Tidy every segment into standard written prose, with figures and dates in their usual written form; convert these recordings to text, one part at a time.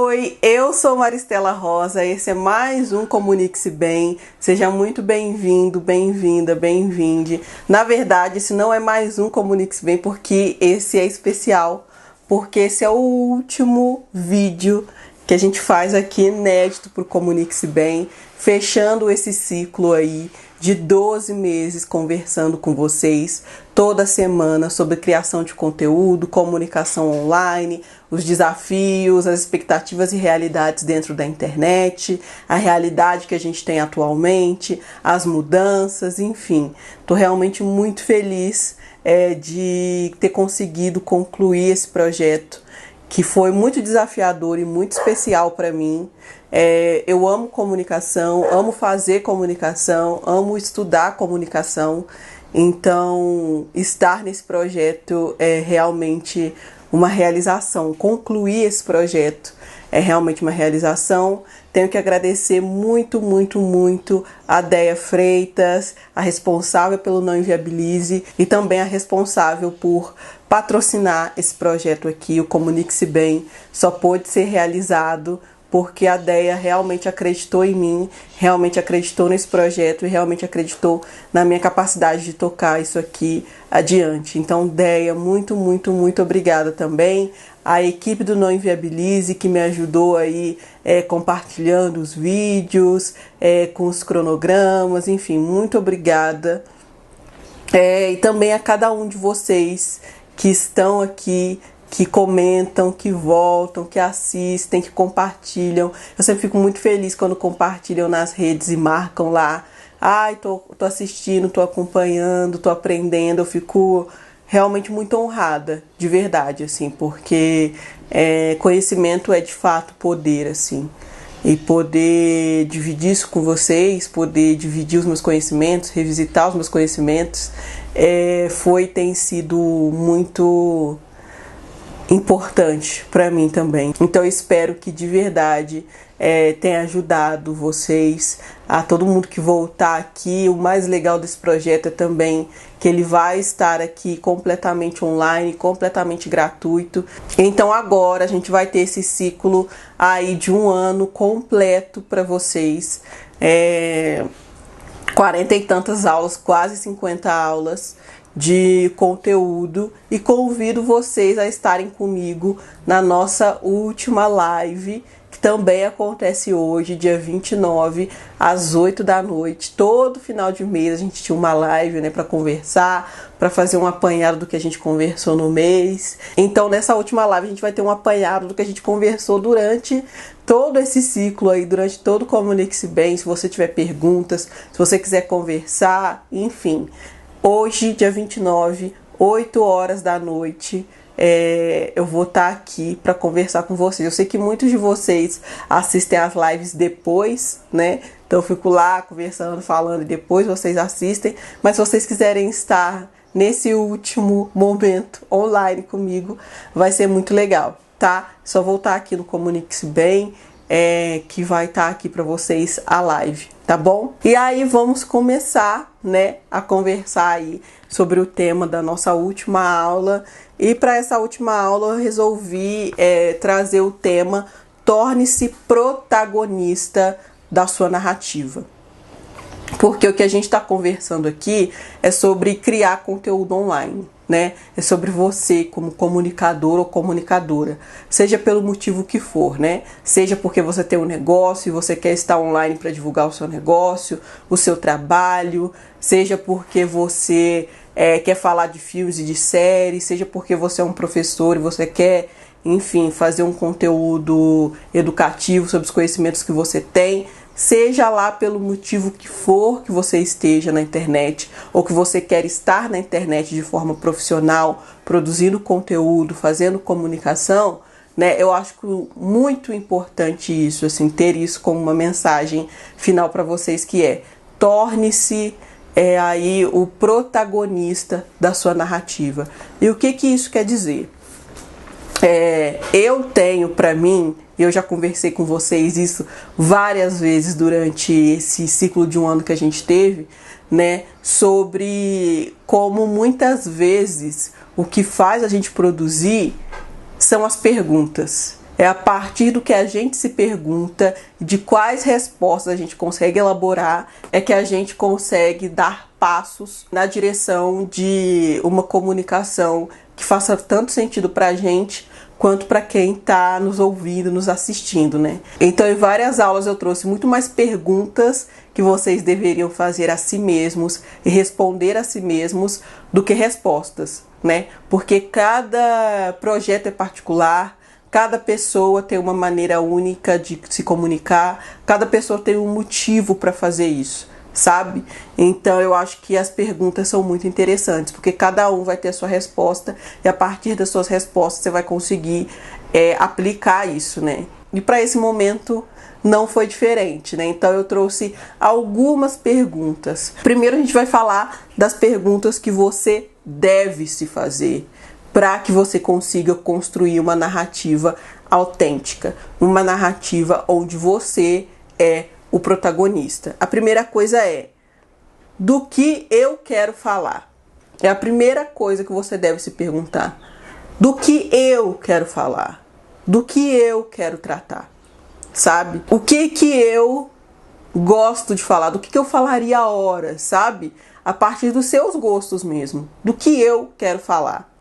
Oi, eu sou Maristela Rosa, esse é mais um Comunique-se Bem. Seja muito bem-vindo, bem-vinda, bem-vinde. Na verdade, esse não é mais um Comunique-se Bem porque esse é especial, porque esse é o último vídeo que a gente faz aqui inédito pro Comunique-se Bem, fechando esse ciclo aí de 12 meses conversando com vocês toda semana sobre criação de conteúdo, comunicação online, os desafios, as expectativas e realidades dentro da internet, a realidade que a gente tem atualmente, as mudanças, enfim. Estou realmente muito feliz de ter conseguido concluir esse projeto, que foi muito desafiador e muito especial para mim. Eu amo comunicação, amo fazer comunicação, amo estudar comunicação. Então, estar nesse projeto é realmente uma realização. Concluir esse projeto é realmente uma realização. Tenho que agradecer muito, muito, muito a Déia Freitas, a responsável pelo Não Inviabilize e também a responsável por patrocinar esse projeto aqui. O Comunique-se Bem só pôde ser realizado porque a Déia realmente acreditou em mim, realmente acreditou nesse projeto e realmente acreditou na minha capacidade de tocar isso aqui adiante. Então, Déia, muito, muito, muito obrigada também. A equipe do Não Inviabilize que me ajudou aí compartilhando os vídeos, com os cronogramas, enfim, muito obrigada. E também a cada um de vocês que estão aqui, que comentam, que voltam, que assistem, que compartilham. Eu sempre fico muito feliz quando compartilham nas redes e marcam lá. Ai, tô assistindo, tô acompanhando, tô aprendendo. Eu fico realmente muito honrada, de verdade, assim, porque conhecimento é de fato poder, assim. E poder dividir isso com vocês, poder dividir os meus conhecimentos, revisitar os meus conhecimentos, tem sido muito importante para mim também. Então eu espero que de verdade tenha ajudado vocês, a todo mundo que voltar aqui. O mais legal desse projeto é também que ele vai estar aqui completamente online, completamente gratuito. Então agora a gente vai ter esse ciclo aí de um ano completo para vocês, 40 e tantas aulas, quase 50 aulas de conteúdo, e convido vocês a estarem comigo na nossa última live, que também acontece hoje, dia 29, às 8 da noite. Todo final de mês a gente tinha uma live, né, para conversar, para fazer um apanhado do que a gente conversou no mês. Então, nessa última live a gente vai ter um apanhado do que a gente conversou durante todo esse ciclo aí, durante todo o Comunique-se Bem. Se você tiver perguntas, se você quiser conversar, enfim. Hoje, dia 29, 8 horas da noite, eu vou estar aqui para conversar com vocês. Eu sei que muitos de vocês assistem as lives depois, né? Então eu fico lá conversando, falando, e depois vocês assistem. Mas se vocês quiserem estar nesse último momento online comigo, vai ser muito legal, tá? Só voltar aqui no Comunique-se Bem, que vai estar aqui para vocês a live, tá bom? E aí vamos começar, né, a conversar aí sobre o tema da nossa última aula. E para essa última aula eu resolvi trazer o tema: torne-se protagonista da sua narrativa. Porque o que a gente está conversando aqui é sobre criar conteúdo online, né? É sobre você como comunicador ou comunicadora, seja pelo motivo que for, né? Seja porque você tem um negócio e você quer estar online para divulgar o seu negócio, o seu trabalho, seja porque você quer falar de filmes e de séries, seja porque você é um professor e você quer, enfim, fazer um conteúdo educativo sobre os conhecimentos que você tem. Seja lá pelo motivo que for que você esteja na internet, ou que você quer estar na internet de forma profissional, produzindo conteúdo, fazendo comunicação, né? Eu acho muito importante isso, assim, ter isso como uma mensagem final para vocês, que torne-se aí o protagonista da sua narrativa. E o que isso quer dizer? Eu tenho para mim, eu já conversei com vocês isso várias vezes durante esse ciclo de um ano que a gente teve, né, sobre como muitas vezes o que faz a gente produzir são as perguntas. É a partir do que a gente se pergunta, de quais respostas a gente consegue elaborar, é que a gente consegue dar passos na direção de uma comunicação que faça tanto sentido pra gente quanto para quem está nos ouvindo, nos assistindo, né? Então, em várias aulas eu trouxe muito mais perguntas que vocês deveriam fazer a si mesmos e responder a si mesmos do que respostas, né? Porque cada projeto é particular, cada pessoa tem uma maneira única de se comunicar, cada pessoa tem um motivo para fazer isso, sabe? Então eu acho que as perguntas são muito interessantes, porque cada um vai ter a sua resposta e a partir das suas respostas você vai conseguir aplicar isso, né? E para esse momento não foi diferente, né? Então eu trouxe algumas perguntas. Primeiro a gente vai falar das perguntas que você deve se fazer para que você consiga construir uma narrativa autêntica, uma narrativa onde você é o protagonista. A primeira coisa é: do que eu quero falar? É a primeira coisa que você deve se perguntar. Do que eu quero falar? Do que eu quero tratar? Sabe? O que eu gosto de falar? Do que eu falaria a hora, sabe? A partir dos seus gostos mesmo. Do que eu quero falar.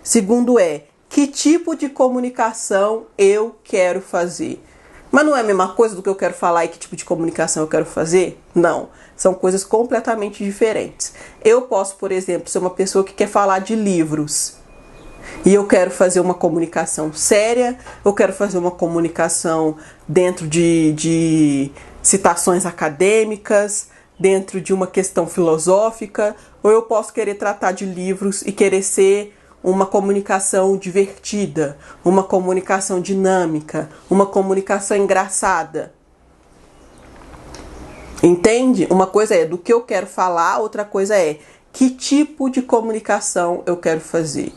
Segundo é: que tipo de comunicação eu quero fazer? Mas não é a mesma coisa do que eu quero falar e que tipo de comunicação eu quero fazer? Não, são coisas completamente diferentes. Eu posso, por exemplo, ser uma pessoa que quer falar de livros e eu quero fazer uma comunicação séria, eu quero fazer uma comunicação dentro de citações acadêmicas, dentro de uma questão filosófica, ou eu posso querer tratar de livros e querer ser uma comunicação divertida, uma comunicação dinâmica, uma comunicação engraçada. Entende? Uma coisa é do que eu quero falar, outra coisa é que tipo de comunicação eu quero fazer.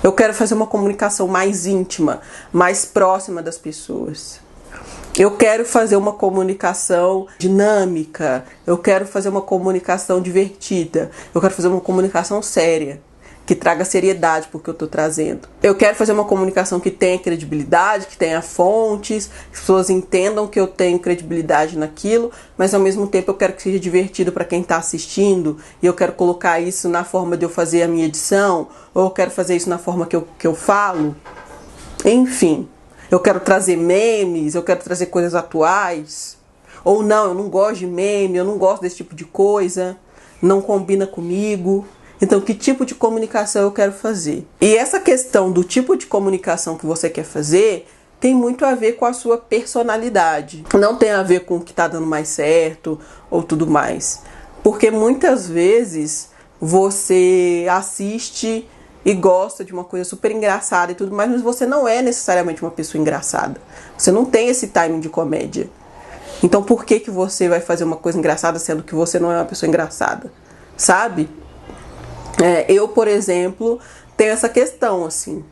Eu quero fazer uma comunicação mais íntima, mais próxima das pessoas. Eu quero fazer uma comunicação dinâmica, eu quero fazer uma comunicação divertida, eu quero fazer uma comunicação séria, que traga seriedade porque eu estou trazendo. Eu quero fazer uma comunicação que tenha credibilidade, que tenha fontes, que as pessoas entendam que eu tenho credibilidade naquilo, mas ao mesmo tempo eu quero que seja divertido para quem está assistindo, e eu quero colocar isso na forma de eu fazer a minha edição, ou eu quero fazer isso na forma que eu falo. Enfim, eu quero trazer memes, eu quero trazer coisas atuais, ou não, eu não gosto de meme, eu não gosto desse tipo de coisa, não combina comigo. Então, que tipo de comunicação eu quero fazer? E essa questão do tipo de comunicação que você quer fazer tem muito a ver com a sua personalidade. Não tem a ver com o que está dando mais certo ou tudo mais. Porque muitas vezes você assiste e gosta de uma coisa super engraçada e tudo mais, mas você não é necessariamente uma pessoa engraçada. Você não tem esse timing de comédia. Então, por que você vai fazer uma coisa engraçada sendo que você não é uma pessoa engraçada? Sabe? Eu, por exemplo, tenho essa questão, assim.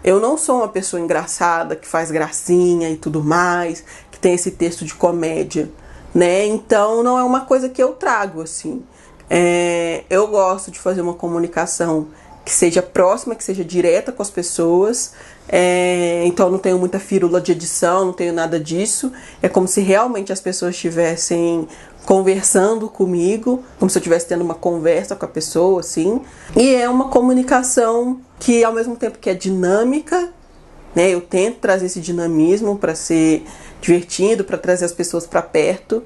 Eu não sou uma pessoa engraçada, que faz gracinha e tudo mais, que tem esse texto de comédia, né? Então, não é uma coisa que eu trago, assim. Eu gosto de fazer uma comunicação que seja próxima, que seja direta com as pessoas. Então, eu não tenho muita firula de edição, não tenho nada disso. É como se realmente as pessoas estivessem conversando comigo, como se eu estivesse tendo uma conversa com a pessoa, assim. E é uma comunicação que, ao mesmo tempo que é dinâmica, né, eu tento trazer esse dinamismo para ser divertido, para trazer as pessoas para perto,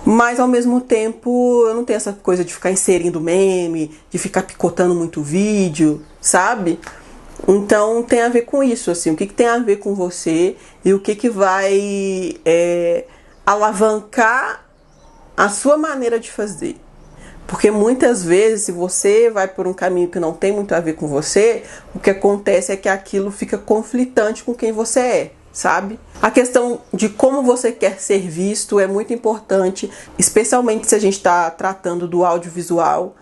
mas ao mesmo tempo eu não tenho essa coisa de ficar inserindo meme, de ficar picotando muito vídeo, sabe? Então tem a ver com isso, assim, o que tem a ver com você e o que vai alavancar a sua maneira de fazer. Porque muitas vezes, se você vai por um caminho que não tem muito a ver com você, o que acontece é que aquilo fica conflitante com quem você é, sabe? A questão de como você quer ser visto é muito importante, especialmente se a gente está tratando do audiovisual.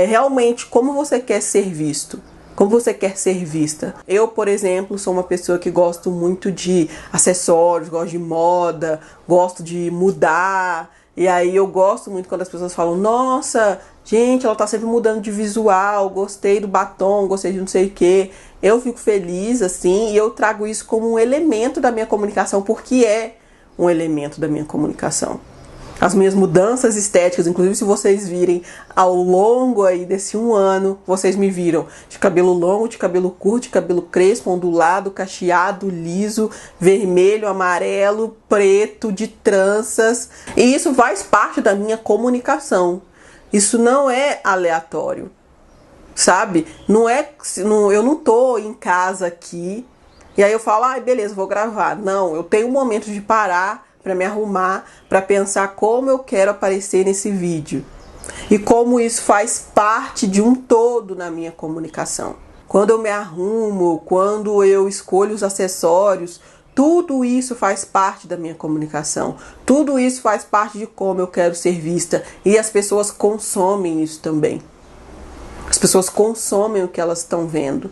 Realmente, como você quer ser visto? Como você quer ser vista? Eu, por exemplo, sou uma pessoa que gosto muito de acessórios, gosto de moda, gosto de mudar. E aí eu gosto muito quando as pessoas falam: nossa, gente, ela tá sempre mudando de visual, gostei do batom, gostei de não sei o que. Eu fico feliz, assim, e eu trago isso como um elemento da minha comunicação, porque é um elemento da minha comunicação. As minhas mudanças estéticas, inclusive se vocês virem ao longo aí desse 1 ano, vocês me viram de cabelo longo, de cabelo curto, de cabelo crespo, ondulado, cacheado, liso, vermelho, amarelo, preto, de tranças. E isso faz parte da minha comunicação. Isso não é aleatório, sabe? Eu não tô em casa aqui e aí eu falo, beleza, vou gravar. Não, eu tenho um momento de parar para me arrumar, para pensar como eu quero aparecer nesse vídeo. E como isso faz parte de um todo na minha comunicação. Quando eu me arrumo, quando eu escolho os acessórios, tudo isso faz parte da minha comunicação. Tudo isso faz parte de como eu quero ser vista. E as pessoas consomem isso também. As pessoas consomem o que elas estão vendo.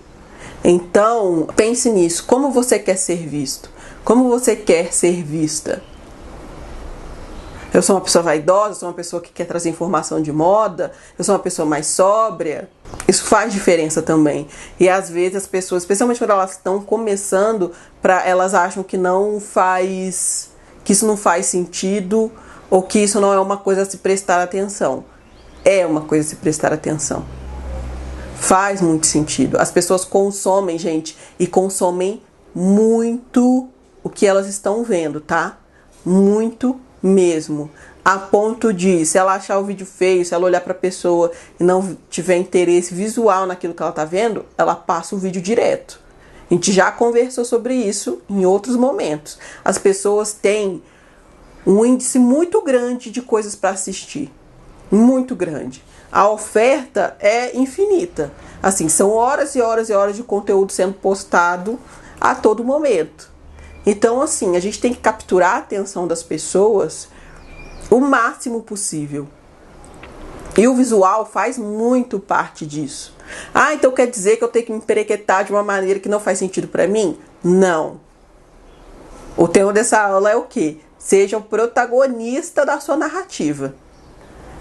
Então, pense nisso. Como você quer ser visto? Como você quer ser vista? Eu sou uma pessoa vaidosa, eu sou uma pessoa que quer trazer informação de moda, eu sou uma pessoa mais sóbria. Isso faz diferença também. E às vezes as pessoas, especialmente quando elas estão começando, elas acham que isso não faz sentido, ou que isso não é uma coisa a se prestar atenção. É uma coisa a se prestar atenção. Faz muito sentido. As pessoas consomem, gente, e consomem muito o que elas estão vendo, tá? Muito mesmo, a ponto de, se ela achar o vídeo feio, se ela olhar para a pessoa e não tiver interesse visual naquilo que ela tá vendo, ela passa o vídeo direto. A gente já conversou sobre isso em outros momentos. As pessoas têm um índice muito grande de coisas para assistir, muito grande. A oferta é infinita. Assim, são horas e horas e horas de conteúdo sendo postado a todo momento. Então, assim, a gente tem que capturar a atenção das pessoas o máximo possível. E o visual faz muito parte disso. Então quer dizer que eu tenho que me perequetar de uma maneira que não faz sentido para mim? Não. O tema dessa aula é o quê? Seja o protagonista da sua narrativa.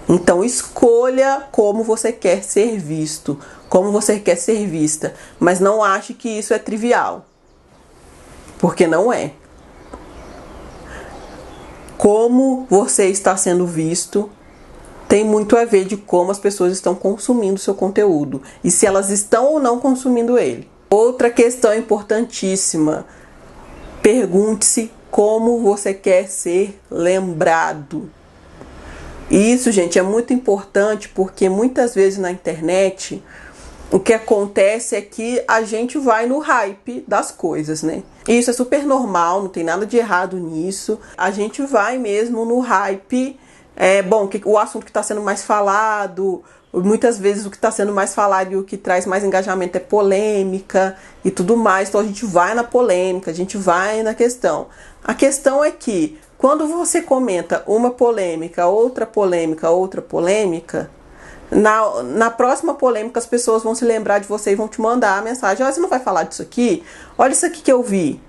Então escolha como você quer ser visto, como você quer ser vista. Mas não ache que isso é trivial. Porque não é. Como você está sendo visto tem muito a ver de como as pessoas estão consumindo o seu conteúdo e se elas estão ou não consumindo ele. Outra questão importantíssima: pergunte-se como você quer ser lembrado. E isso, gente, é muito importante porque muitas vezes na internet o que acontece é que a gente vai no hype das coisas, né? E isso é super normal, não tem nada de errado nisso. A gente vai mesmo no hype. O assunto que está sendo mais falado, muitas vezes o que está sendo mais falado e o que traz mais engajamento é polêmica e tudo mais. Então a gente vai na polêmica, a gente vai na questão. A questão é que quando você comenta uma polêmica, outra polêmica, outra polêmica, na próxima polêmica as pessoas vão se lembrar de você e vão te mandar a mensagem: você não vai falar disso aqui? Olha isso aqui que eu vi.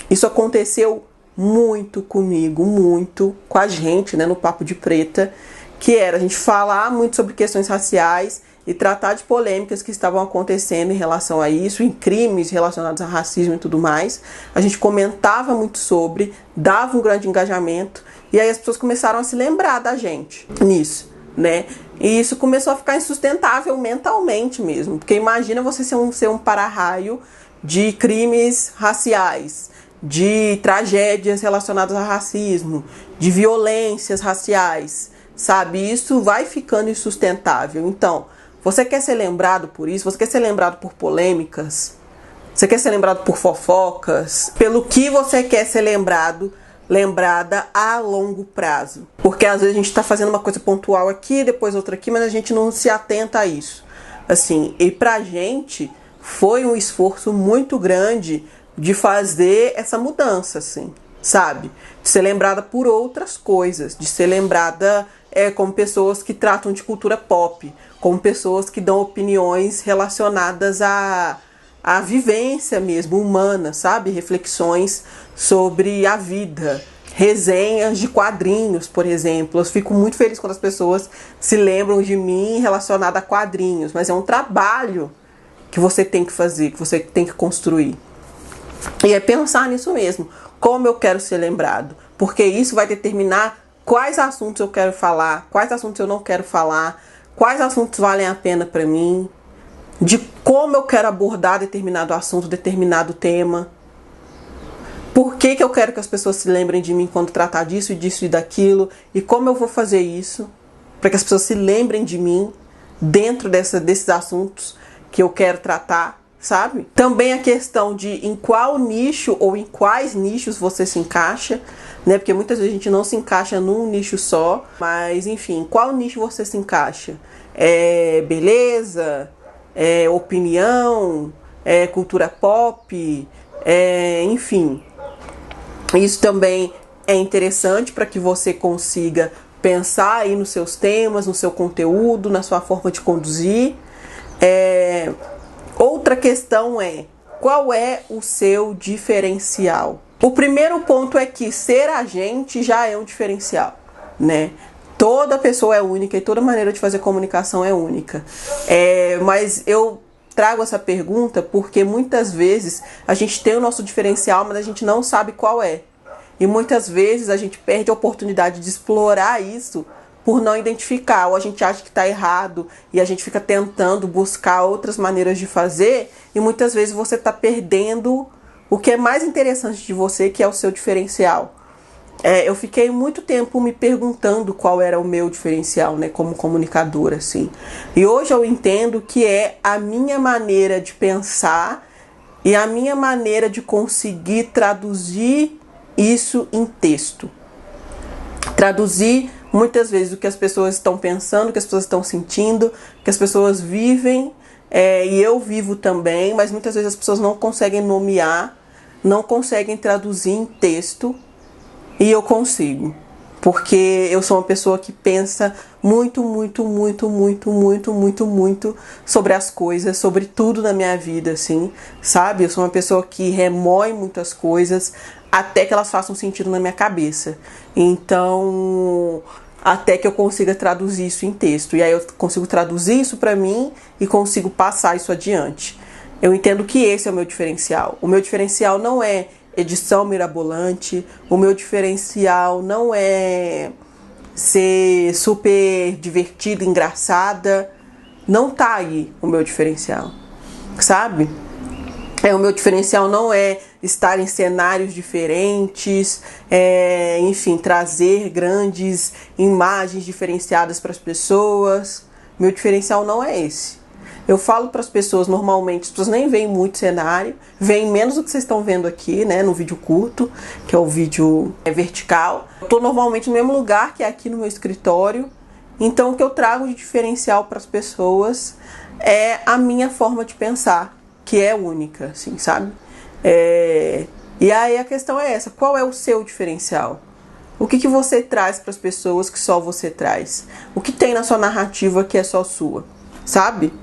Isso aconteceu muito comigo, muito com a gente, né, no Papo de Preta, que era a gente falar muito sobre questões raciais e tratar de polêmicas que estavam acontecendo em relação a isso, em crimes relacionados a racismo e tudo mais. A gente comentava muito sobre, dava um grande engajamento, e aí as pessoas começaram a se lembrar da gente nisso, né? E isso começou a ficar insustentável mentalmente mesmo, porque imagina você ser um para-raio de crimes raciais, de tragédias relacionadas a racismo, de violências raciais, sabe? Isso vai ficando insustentável. Então, você quer ser lembrado por isso? Você quer ser lembrado por polêmicas? Você quer ser lembrado por fofocas? Pelo que você quer ser lembrada a longo prazo? Porque às vezes a gente está fazendo uma coisa pontual aqui, depois outra aqui, mas a gente não se atenta a isso. Assim, e pra gente foi um esforço muito grande de fazer essa mudança, assim, sabe? De ser lembrada por outras coisas, de ser lembrada como pessoas que tratam de cultura pop, como pessoas que dão opiniões relacionadas à vivência mesmo humana, sabe? Reflexões sobre a vida. resenhas de quadrinhos, por exemplo. Eu fico muito feliz quando as pessoas se lembram de mim relacionada a quadrinhos, mas é um trabalho que você tem que fazer, que você tem que construir. E é pensar nisso mesmo, como eu quero ser lembrado, porque isso vai determinar quais assuntos eu quero falar, quais assuntos eu não quero falar, quais assuntos valem a pena para mim, de como eu quero abordar determinado assunto, determinado tema. Por que eu quero que as pessoas se lembrem de mim quando tratar disso e disso e daquilo, e como eu vou fazer isso para que as pessoas se lembrem de mim dentro desses assuntos que eu quero tratar, sabe? Também a questão de em qual nicho ou em quais nichos você se encaixa, né? Porque muitas vezes a gente não se encaixa num nicho só, mas enfim, em qual nicho você se encaixa? É beleza? É opinião? É cultura pop? Enfim. Isso também é interessante para que você consiga pensar aí nos seus temas, no seu conteúdo, na sua forma de conduzir. Outra questão é, qual é o seu diferencial? O primeiro ponto é que ser agente já é um diferencial, né? Toda pessoa é única e toda maneira de fazer comunicação é única. Mas eu trago essa pergunta porque muitas vezes a gente tem o nosso diferencial, mas a gente não sabe qual é. E muitas vezes a gente perde a oportunidade de explorar isso por não identificar, ou a gente acha que está errado e a gente fica tentando buscar outras maneiras de fazer, e muitas vezes você está perdendo o que é mais interessante de você, que é o seu diferencial. Eu fiquei muito tempo me perguntando qual era o meu diferencial, né, como comunicadora, assim. E hoje eu entendo que é a minha maneira de pensar e a minha maneira de conseguir traduzir isso em texto. Traduzir muitas vezes o que as pessoas estão pensando, o que as pessoas estão sentindo, o que as pessoas vivem, e eu vivo também, mas muitas vezes as pessoas não conseguem nomear, não conseguem traduzir em texto. E eu consigo, porque eu sou uma pessoa que pensa muito sobre as coisas, sobre tudo na minha vida, assim, sabe? Eu sou uma pessoa que remoe muitas coisas até que elas façam sentido na minha cabeça. Então, até que eu consiga traduzir isso em texto. E aí eu consigo traduzir isso pra mim e consigo passar isso adiante. Eu entendo que esse é o meu diferencial. O meu diferencial não é edição mirabolante, o meu diferencial não é ser super divertida, engraçada, não tá aí o meu diferencial, sabe? O meu diferencial não é estar em cenários diferentes, enfim, trazer grandes imagens diferenciadas para as pessoas. Meu diferencial não é esse. Eu falo para as pessoas, normalmente, as pessoas nem veem muito cenário, veem menos do que vocês estão vendo aqui, né, no vídeo curto, que é o vídeo vertical. Eu estou normalmente no mesmo lugar que é aqui no meu escritório, então o que eu trago de diferencial para as pessoas é a minha forma de pensar, que é única, assim, sabe? E aí a questão é essa, qual é o seu diferencial? O que você traz para as pessoas que só você traz? O que tem na sua narrativa que é só sua, sabe?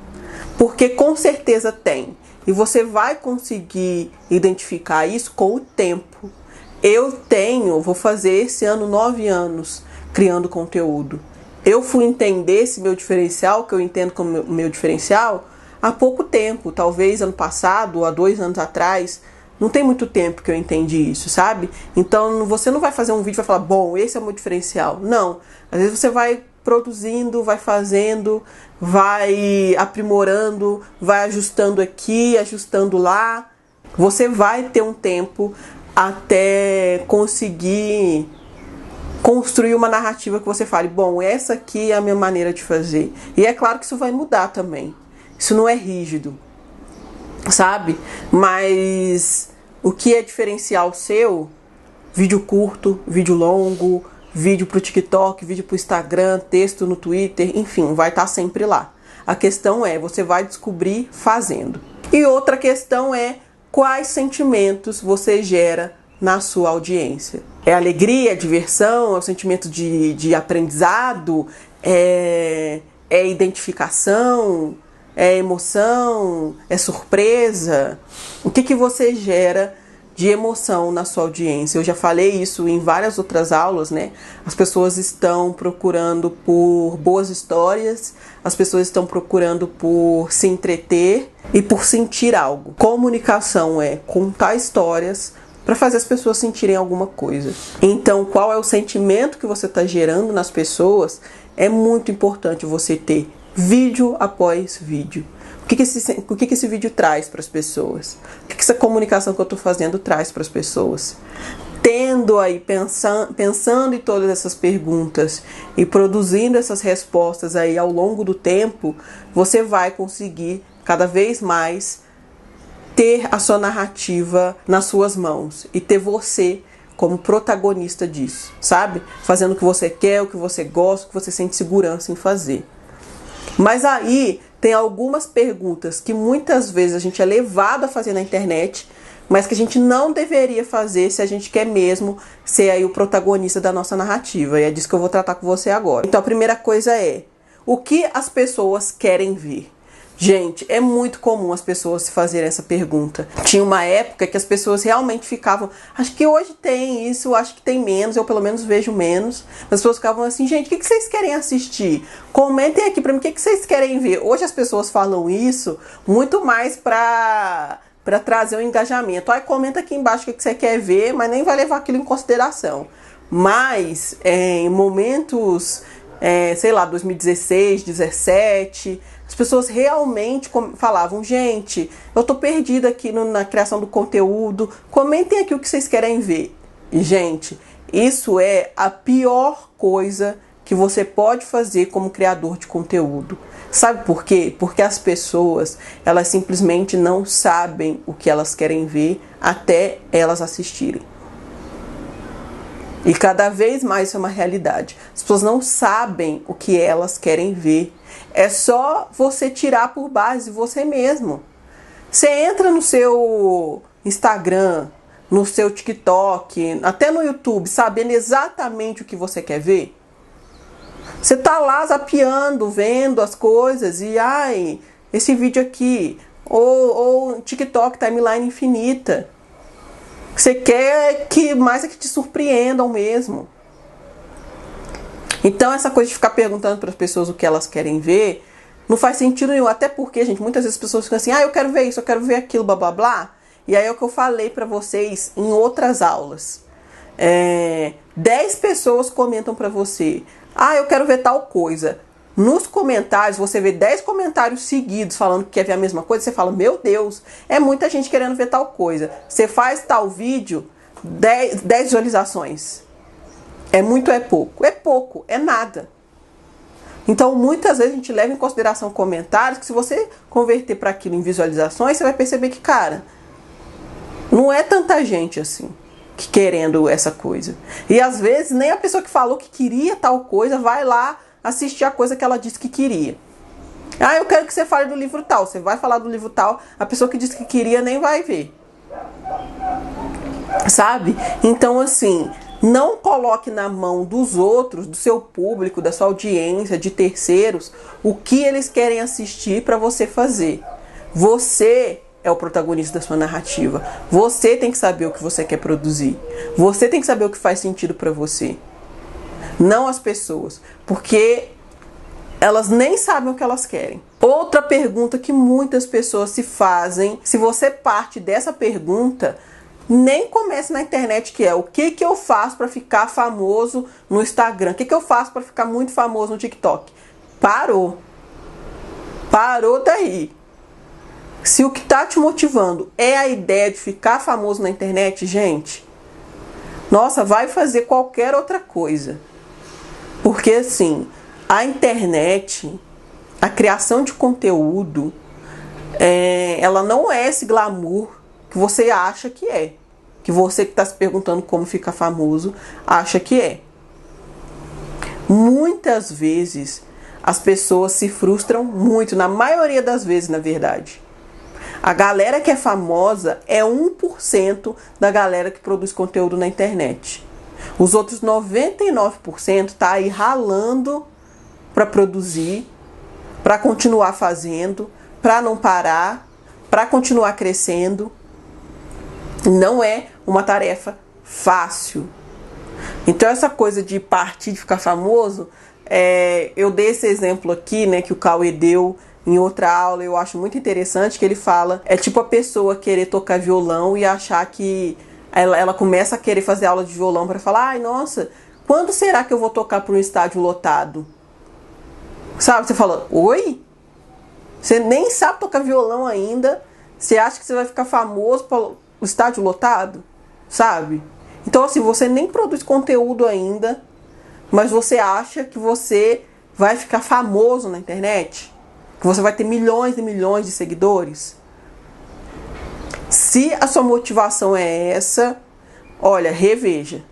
Porque com certeza tem. E você vai conseguir identificar isso com o tempo. Vou fazer esse ano 9 anos criando conteúdo. Eu fui entender esse meu diferencial, que eu entendo como meu diferencial, há pouco tempo. Talvez ano passado, ou há 2 anos atrás. Não tem muito tempo que eu entendi isso, sabe? Então você não vai fazer um vídeo e vai falar, bom, esse é o meu diferencial. Não. Às vezes você vai produzindo, vai fazendo, vai aprimorando, vai ajustando aqui, ajustando lá. Você vai ter um tempo até conseguir construir uma narrativa que você fale, bom, essa aqui é a minha maneira de fazer. E é claro que isso vai mudar também. Isso não é rígido, sabe? Mas o que é diferencial seu? Vídeo curto, vídeo longo, vídeo pro TikTok, vídeo pro Instagram, texto no Twitter, enfim, vai estar sempre lá. A questão é, você vai descobrir fazendo. E outra questão é, quais sentimentos você gera na sua audiência? É alegria, é diversão, é o sentimento de aprendizado, é identificação, é emoção, é surpresa? O que você gera de emoção na sua audiência. Eu já falei isso em várias outras aulas, né? As pessoas estão procurando por boas histórias, as pessoas estão procurando por se entreter e por sentir algo. Comunicação é contar histórias para fazer as pessoas sentirem alguma coisa. Então, qual é o sentimento que você está gerando nas pessoas? É muito importante você ter vídeo após vídeo. O que esse vídeo traz para as pessoas? O que essa comunicação que eu estou fazendo traz para as pessoas? Tendo aí, pensando em todas essas perguntas e produzindo essas respostas aí ao longo do tempo, você vai conseguir cada vez mais ter a sua narrativa nas suas mãos e ter você como protagonista disso, sabe? Fazendo o que você quer, o que você gosta, o que você sente segurança em fazer. Mas aí tem algumas perguntas que muitas vezes a gente é levado a fazer na internet, mas que a gente não deveria fazer se a gente quer mesmo ser aí o protagonista da nossa narrativa. E é disso que eu vou tratar com você agora. Então a primeira coisa é: o que as pessoas querem ver? Gente, é muito comum as pessoas se fazerem essa pergunta. Tinha uma época que as pessoas realmente ficavam... Acho que hoje tem isso, acho que tem menos, eu pelo menos vejo menos. As pessoas ficavam assim, gente, o que vocês querem assistir? Comentem aqui pra mim o que vocês querem ver. Hoje as pessoas falam isso muito mais pra trazer um engajamento. Aí comenta aqui embaixo o que você quer ver, mas nem vai levar aquilo em consideração. Mas em momentos, sei lá, 2016, 2017... As pessoas realmente falavam, gente, eu tô perdida aqui na criação do conteúdo, comentem aqui o que vocês querem ver. E, gente, isso é a pior coisa que você pode fazer como criador de conteúdo. Sabe por quê? Porque as pessoas, elas simplesmente não sabem o que elas querem ver até elas assistirem. E cada vez mais isso é uma realidade. As pessoas não sabem o que elas querem ver. É só você tirar por base você mesmo. Você entra no seu Instagram, no seu TikTok, até no YouTube, sabendo exatamente o que você quer ver. Você tá lá zapeando, vendo as coisas e ai, esse vídeo aqui, ou TikTok, timeline infinita. Você quer que mais é que te surpreendam mesmo. Então essa coisa de ficar perguntando para as pessoas o que elas querem ver não faz sentido nenhum. Até porque, gente, muitas vezes as pessoas ficam assim, eu quero ver isso, eu quero ver aquilo, blá blá blá. E aí é o que eu falei para vocês em outras aulas. 10 pessoas comentam para você, eu quero ver tal coisa. Nos comentários, você vê 10 comentários seguidos falando que quer ver a mesma coisa, você fala, meu Deus, é muita gente querendo ver tal coisa. Você faz tal vídeo, 10 visualizações. É muito, é pouco? É pouco, é nada. Então, muitas vezes a gente leva em consideração comentários que se você converter para aquilo em visualizações, você vai perceber que, cara, não é tanta gente assim que querendo essa coisa. E às vezes nem a pessoa que falou que queria tal coisa vai lá assistir a coisa que ela disse que queria. Eu quero que você fale do livro tal. Você vai falar do livro tal, a pessoa que disse que queria nem vai ver. Sabe? Então, assim, não coloque na mão dos outros, do seu público, da sua audiência, de terceiros, o que eles querem assistir para você fazer. Você é o protagonista da sua narrativa. Você tem que saber o que você quer produzir. Você tem que saber o que faz sentido para você. Não as pessoas, porque elas nem sabem o que elas querem. Outra pergunta que muitas pessoas se fazem, se você parte dessa pergunta, nem comece na internet, que é o que eu faço para ficar famoso no Instagram? O que eu faço para ficar muito famoso no TikTok? Parou daí. Se o que está te motivando é a ideia de ficar famoso na internet, gente, nossa, vai fazer qualquer outra coisa. Porque assim, a internet, a criação de conteúdo, ela não é esse glamour que você acha que é. Que você que está se perguntando como ficar famoso acha que é. Muitas vezes as pessoas se frustram muito, na maioria das vezes, na verdade. A galera que é famosa é 1% da galera que produz conteúdo na internet. Os outros 99% tá aí ralando para produzir, para continuar fazendo, para não parar, para continuar crescendo. Não é uma tarefa fácil. Então essa coisa de partir, de ficar famoso, eu dei esse exemplo aqui, né, que o Cauê deu em outra aula, eu acho muito interessante, que ele fala, é tipo a pessoa querer tocar violão e achar que ela começa a querer fazer aula de violão para falar, ai, nossa, quando será que eu vou tocar para um estádio lotado? Sabe, você fala, oi? Você nem sabe tocar violão ainda, você acha que você vai ficar famoso para o estádio lotado? Sabe? Então assim, você nem produz conteúdo ainda, mas você acha que você vai ficar famoso na internet? Que você vai ter milhões e milhões de seguidores? Se a sua motivação é essa, olha, reveja.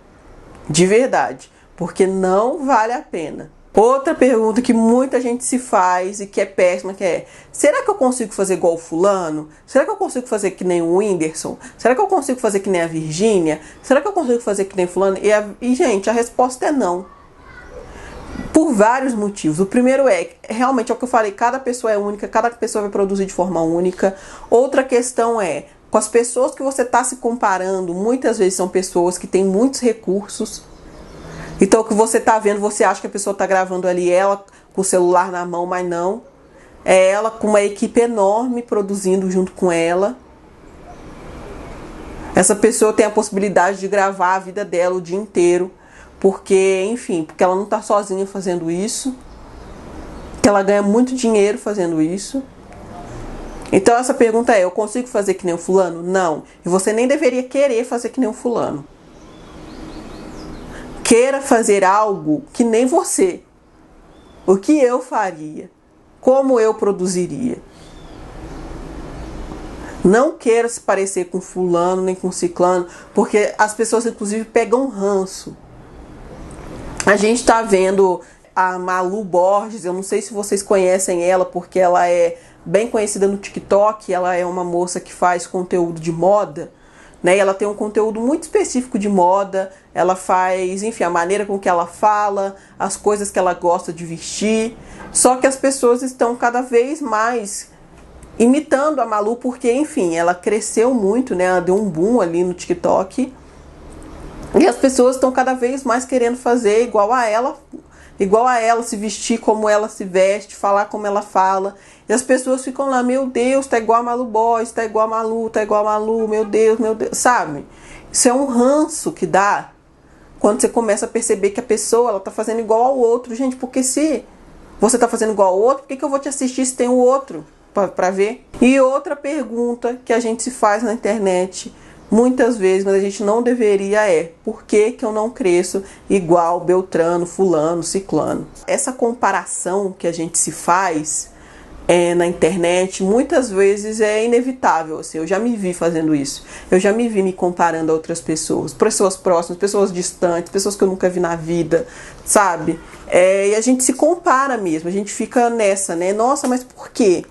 De verdade. Porque não vale a pena. Outra pergunta que muita gente se faz e que é péssima, que é: será que eu consigo fazer igual o fulano? Será que eu consigo fazer que nem o Whindersson? Será que eu consigo fazer que nem a Virgínia? Será que eu consigo fazer que nem fulano? E gente, a resposta é não. Por vários motivos. O primeiro realmente é o que eu falei, cada pessoa é única, cada pessoa vai produzir de forma única. Outra questão é, com as pessoas que você está se comparando, muitas vezes são pessoas que têm muitos recursos. Então o que você está vendo, você acha que a pessoa está gravando ali, ela com o celular na mão, mas não. É ela com uma equipe enorme produzindo junto com ela. Essa pessoa tem a possibilidade de gravar a vida dela o dia inteiro. Porque, enfim, porque ela não está sozinha fazendo isso. Que ela ganha muito dinheiro fazendo isso. Então essa pergunta é, eu consigo fazer que nem o fulano? Não. E você nem deveria querer fazer que nem o fulano. Queira fazer algo que nem você. O que eu faria? Como eu produziria? Não queira se parecer com fulano nem com ciclano, porque as pessoas inclusive pegam ranço. A gente tá vendo a Malu Borges, eu não sei se vocês conhecem ela, porque ela é bem conhecida no TikTok, ela é uma moça que faz conteúdo de moda, né? E ela tem um conteúdo muito específico de moda, ela faz, enfim, a maneira com que ela fala, as coisas que ela gosta de vestir, só que as pessoas estão cada vez mais imitando a Malu, porque, enfim, ela cresceu muito, né? Ela deu um boom ali no TikTok. E as pessoas estão cada vez mais querendo fazer igual a ela, se vestir como ela se veste, falar como ela fala. E as pessoas ficam lá, meu Deus, tá igual a Malu Boys, tá igual a Malu, tá igual a Malu, meu Deus, sabe? Isso é um ranço que dá quando você começa a perceber que a pessoa, ela tá fazendo igual ao outro. Gente, porque se você tá fazendo igual ao outro, por que eu vou te assistir se tem o outro pra ver? E outra pergunta que a gente se faz na internet muitas vezes, mas a gente não deveria, por que eu não cresço igual Beltrano, fulano, ciclano? Essa comparação que a gente se faz na internet, muitas vezes é inevitável, assim, eu já me vi fazendo isso, eu já me vi me comparando a outras pessoas próximas, pessoas distantes, pessoas que eu nunca vi na vida, sabe? E a gente se compara mesmo, a gente fica nessa, né? Nossa, mas por quê?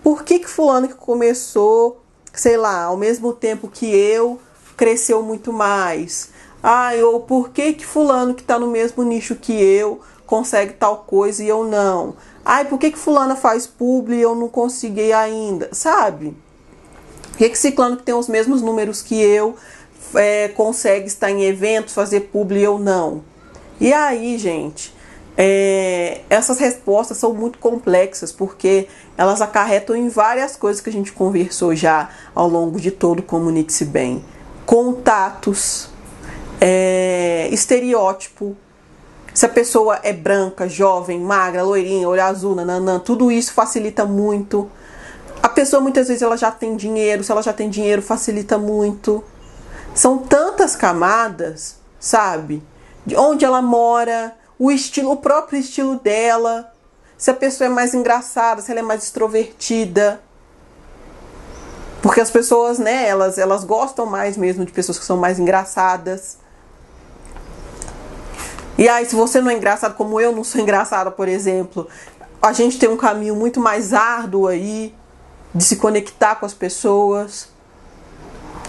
Por que fulano que começou, sei lá, ao mesmo tempo que eu, cresceu muito mais? Ou por que fulano que tá no mesmo nicho que eu consegue tal coisa e eu não? Por que fulana faz publi e eu não consegui ainda? Sabe? Por que ciclano que tem os mesmos números que eu consegue estar em eventos, fazer publi e eu não? E aí, gente, essas respostas são muito complexas, porque elas acarretam em várias coisas que a gente conversou já ao longo de todo o Comunique-se Bem. Contatos, estereótipo, se a pessoa é branca, jovem, magra, loirinha, olho azul, nananã, tudo isso facilita muito. A pessoa muitas vezes ela já tem dinheiro, se ela já tem dinheiro facilita muito. São tantas camadas, sabe? De onde ela mora, o próprio estilo dela, se a pessoa é mais engraçada, se ela é mais extrovertida. Porque as pessoas, né, elas gostam mais mesmo de pessoas que são mais engraçadas. E aí, se você não é engraçado, como eu não sou engraçada, por exemplo, a gente tem um caminho muito mais árduo aí de se conectar com as pessoas.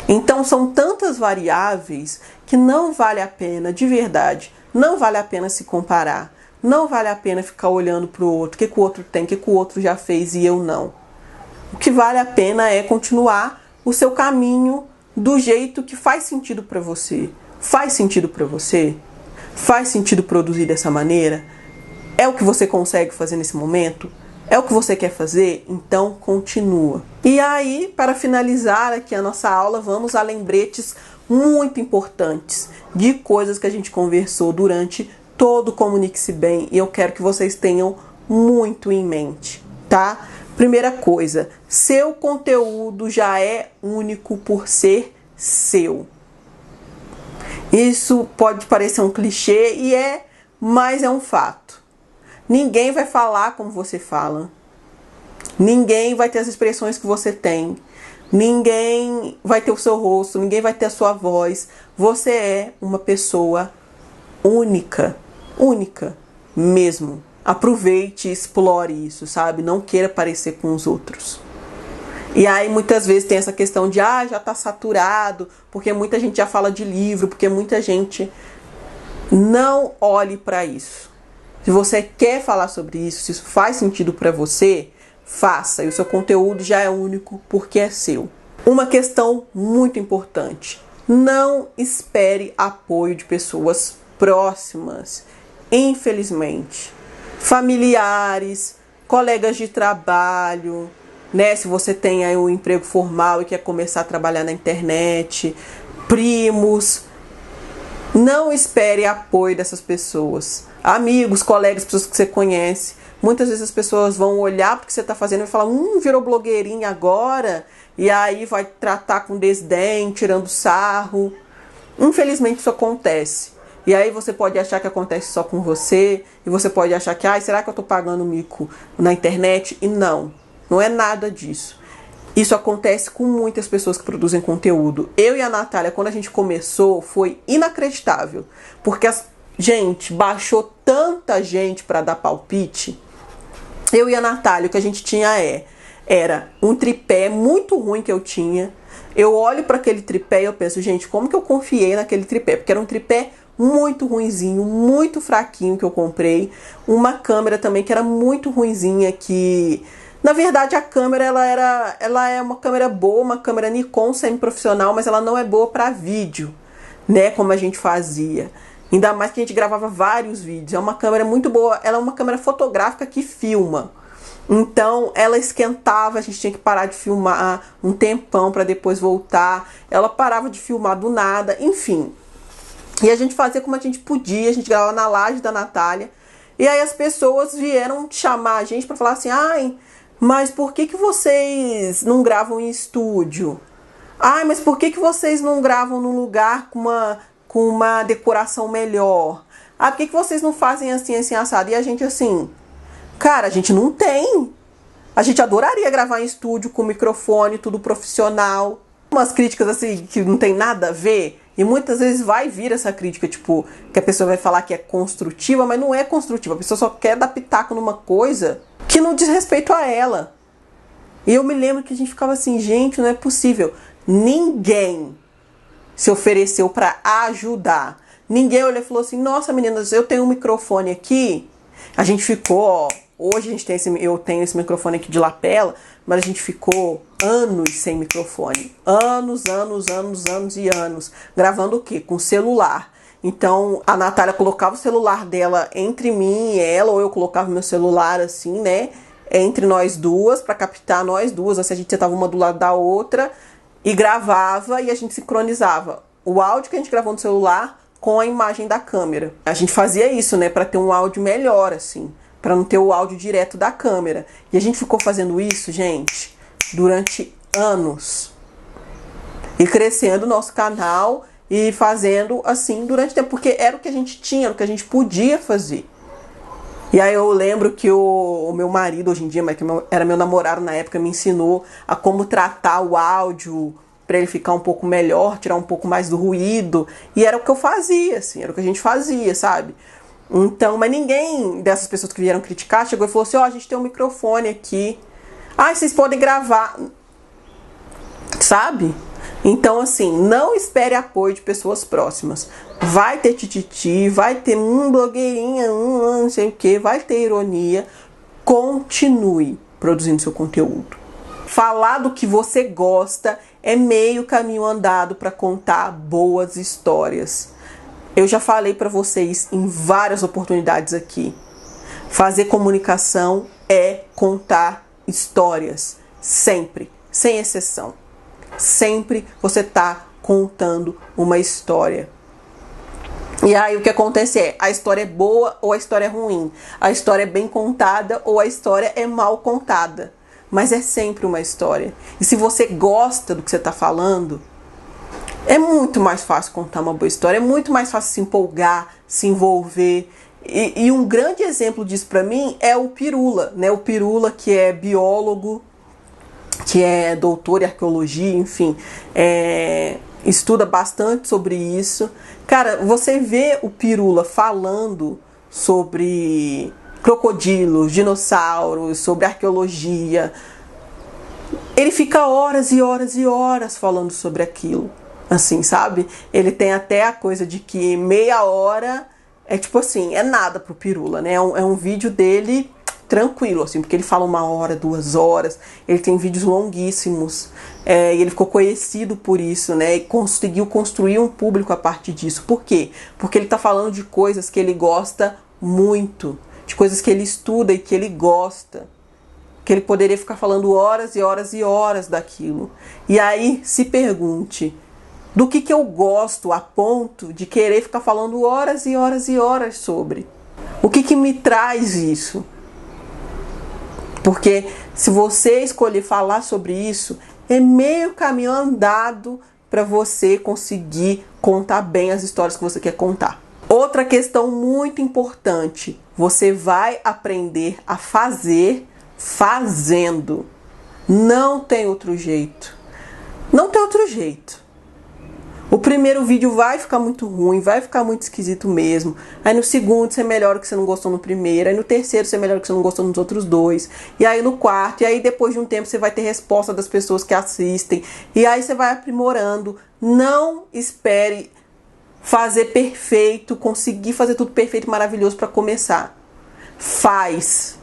Então são tantas variáveis que não vale a pena, de verdade, não vale a pena se comparar. Não vale a pena ficar olhando para o outro, o que o outro tem, o que o outro já fez e eu não. O que vale a pena é continuar o seu caminho do jeito que faz sentido para você. Faz sentido para você? Faz sentido produzir dessa maneira? É o que você consegue fazer nesse momento? É o que você quer fazer? Então continua. E aí, para finalizar aqui a nossa aula, vamos a lembretes muito importantes de coisas que a gente conversou durante todo o Comunique-se Bem, e eu quero que vocês tenham muito em mente, tá? Primeira coisa, seu conteúdo já é único por ser seu. Isso pode parecer um clichê e mas é um fato. Ninguém vai falar como você fala. Ninguém vai ter as expressões que você tem. Ninguém vai ter o seu rosto, ninguém vai ter a sua voz. Você é uma pessoa única, única mesmo. Aproveite e explore isso, sabe? Não queira parecer com os outros. E aí muitas vezes tem essa questão de já tá saturado, porque muita gente já fala de livro, porque muita gente... Não olhe para isso. Se você quer falar sobre isso, se isso faz sentido para você, faça. E o seu conteúdo já é único porque é seu. Uma questão muito importante. Não espere apoio de pessoas próximas. Infelizmente. Familiares, colegas de trabalho, né? Se você tem aí um emprego formal e quer começar a trabalhar na internet, primos. Não espere apoio dessas pessoas. Amigos, colegas, pessoas que você conhece. Muitas vezes as pessoas vão olhar para o que você está fazendo e falar, virou blogueirinha agora. E aí vai tratar com desdém, tirando sarro. Infelizmente isso acontece. E aí você pode achar que acontece só com você. E você pode achar que, será que eu estou pagando mico na internet? E não é nada disso. Isso acontece com muitas pessoas que produzem conteúdo. Eu e a Natália, quando a gente começou, foi inacreditável. Porque, gente, baixou tanta gente para dar palpite. Eu e a Natália, o que a gente tinha era um tripé muito ruim que eu tinha. Eu olho para aquele tripé e eu penso, gente, como que eu confiei naquele tripé? Porque era um tripé muito ruinzinho, muito fraquinho que eu comprei. Uma câmera também que era muito ruinzinha, que... Na verdade, a câmera ela é uma câmera boa, uma câmera Nikon semi-profissional, mas ela não é boa para vídeo, né? Como a gente fazia. Ainda mais que a gente gravava vários vídeos. É uma câmera muito boa, ela é uma câmera fotográfica que filma. Então, ela esquentava, a gente tinha que parar de filmar um tempão para depois voltar. Ela parava de filmar do nada, enfim. E a gente fazia como a gente podia, a gente gravava na laje da Natália. E aí as pessoas vieram chamar a gente para falar assim, mas por que vocês não gravam em estúdio? Mas por que vocês não gravam num lugar com uma decoração melhor? Por que vocês não fazem assim, assim, assado? E a gente assim, cara, a gente não tem. A gente adoraria gravar em estúdio com microfone, tudo profissional. Umas críticas assim que não tem nada a ver. E muitas vezes vai vir essa crítica, tipo, que a pessoa vai falar que é construtiva, mas não é construtiva. A pessoa só quer dar pitaco numa coisa que não diz respeito a ela. E eu me lembro que a gente ficava assim, gente, não é possível. Ninguém se ofereceu para ajudar. Ninguém olhou e falou assim, nossa meninas, eu tenho um microfone aqui. A gente ficou, hoje a gente tem eu tenho esse microfone aqui de lapela, mas a gente ficou anos sem microfone. Anos e anos. Gravando o quê? Com celular. Então, a Natália colocava o celular dela entre mim e ela, ou eu colocava meu celular assim, né, entre nós duas, para captar nós duas, assim, a gente sentava uma do lado da outra e gravava e a gente sincronizava o áudio que a gente gravou no celular com a imagem da câmera. A gente fazia isso, né, para ter um áudio melhor, assim, para não ter o áudio direto da câmera. E a gente ficou fazendo isso, gente, durante anos. E crescendo o nosso canal e fazendo assim durante o tempo, porque era o que a gente tinha, era o que a gente podia fazer. E aí eu lembro que o meu marido hoje em dia, mas que era meu namorado na época, me ensinou a como tratar o áudio para ele ficar um pouco melhor, tirar um pouco mais do ruído. E era o que eu fazia, assim, era o que a gente fazia, sabe? Então, mas ninguém dessas pessoas que vieram criticar chegou e falou assim, a gente tem um microfone aqui. Vocês podem gravar. Sabe? Então, assim, não espere apoio de pessoas próximas. Vai ter tititi, vai ter blogueirinha, não sei o que, vai ter ironia. Continue produzindo seu conteúdo. Falar do que você gosta é meio caminho andado para contar boas histórias. Eu já falei para vocês em várias oportunidades aqui. Fazer comunicação é contar histórias. Sempre, sem exceção. Sempre você está contando uma história. E aí o que acontece é, a história é boa ou a história é ruim. A história é bem contada ou a história é mal contada. Mas é sempre uma história. E se você gosta do que você está falando, é muito mais fácil contar uma boa história. É muito mais fácil se empolgar, se envolver. E um grande exemplo disso para mim é o Pirula, né? O Pirula, que é biólogo, que é doutor em arqueologia, enfim, estuda bastante sobre isso. Cara, você vê o Pirula falando sobre crocodilos, dinossauros, sobre arqueologia. Ele fica horas e horas e horas falando sobre aquilo, assim, sabe? Ele tem até a coisa de que meia hora é tipo assim, é nada pro Pirula, né? É um vídeo dele tranquilo, assim, porque ele fala 1 hora, 2 horas, ele tem vídeos longuíssimos, e ele ficou conhecido por isso, né? E conseguiu construir um público a partir disso. Por quê? Porque ele tá falando de coisas que ele gosta muito, de coisas que ele estuda e que ele gosta, que ele poderia ficar falando horas e horas e horas daquilo. E aí se pergunte, do que eu gosto a ponto de querer ficar falando horas e horas e horas sobre? O que me traz isso? Porque se você escolher falar sobre isso, é meio caminho andado para você conseguir contar bem as histórias que você quer contar. Outra questão muito importante, você vai aprender a fazer fazendo. Não tem outro jeito. Não tem outro jeito. O primeiro vídeo vai ficar muito ruim, vai ficar muito esquisito mesmo. Aí no segundo você melhora o que você não gostou no primeiro. Aí no terceiro você melhora o que você não gostou nos outros 2. E aí no quarto, e aí depois de um tempo você vai ter resposta das pessoas que assistem. E aí você vai aprimorando. Não espere fazer perfeito, conseguir fazer tudo perfeito, maravilhoso para começar. Faz.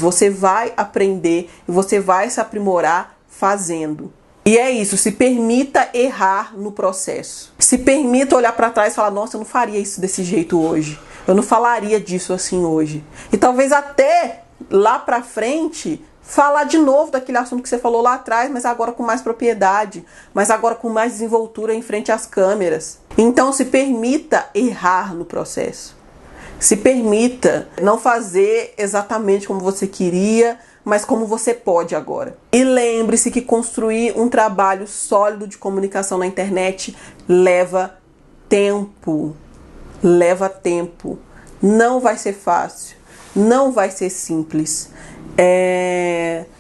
Você vai aprender e você vai se aprimorar fazendo. E é isso, se permita errar no processo. Se permita olhar para trás e falar, nossa, eu não faria isso desse jeito hoje. Eu não falaria disso assim hoje. E talvez até lá pra frente falar de novo daquele assunto que você falou lá atrás, mas agora com mais propriedade, mas agora com mais desenvoltura em frente às câmeras. Então se permita errar no processo. Se permita não fazer exatamente como você queria, mas como você pode agora. E lembre-se que construir um trabalho sólido de comunicação na internet leva tempo. Leva tempo. Não vai ser fácil. Não vai ser simples.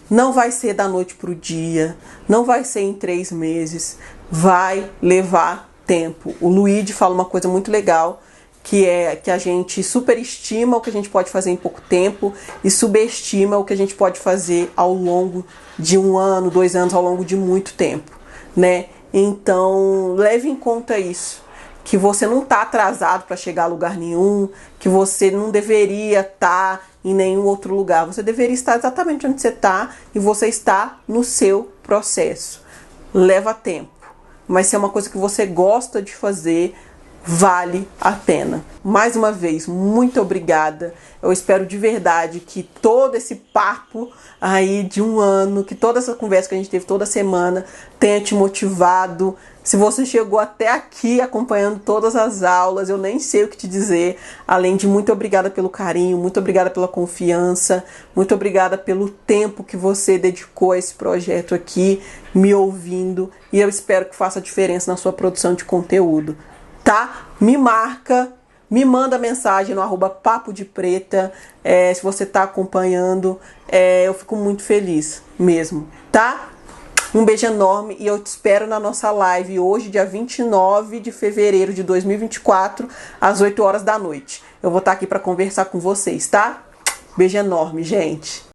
Não vai ser da noite para o dia. Não vai ser em 3 meses. Vai levar tempo. O Luigi fala uma coisa muito legal, que é que a gente superestima o que a gente pode fazer em pouco tempo e subestima o que a gente pode fazer ao longo de 1 ano, 2 anos, ao longo de muito tempo, né? Então, leve em conta isso, que você não está atrasado para chegar a lugar nenhum, que você não deveria estar em nenhum outro lugar, você deveria estar exatamente onde você está e você está no seu processo. Leva tempo, mas se é uma coisa que você gosta de fazer, vale a pena. Mais uma vez, muito obrigada. Eu espero de verdade que todo esse papo aí de 1 ano, que toda essa conversa que a gente teve toda semana tenha te motivado. Se você chegou até aqui acompanhando todas as aulas, eu nem sei o que te dizer, além de muito obrigada pelo carinho, muito obrigada pela confiança, muito obrigada pelo tempo que você dedicou a esse projeto aqui, me ouvindo, e eu espero que faça diferença na sua produção de conteúdo. Tá? Me marca, me manda mensagem no @papodepreta, se você tá acompanhando, eu fico muito feliz mesmo, tá? Um beijo enorme e eu te espero na nossa live hoje, dia 29 de fevereiro de 2024, às 8 horas da noite. Eu vou estar aqui para conversar com vocês, tá? Beijo enorme, gente!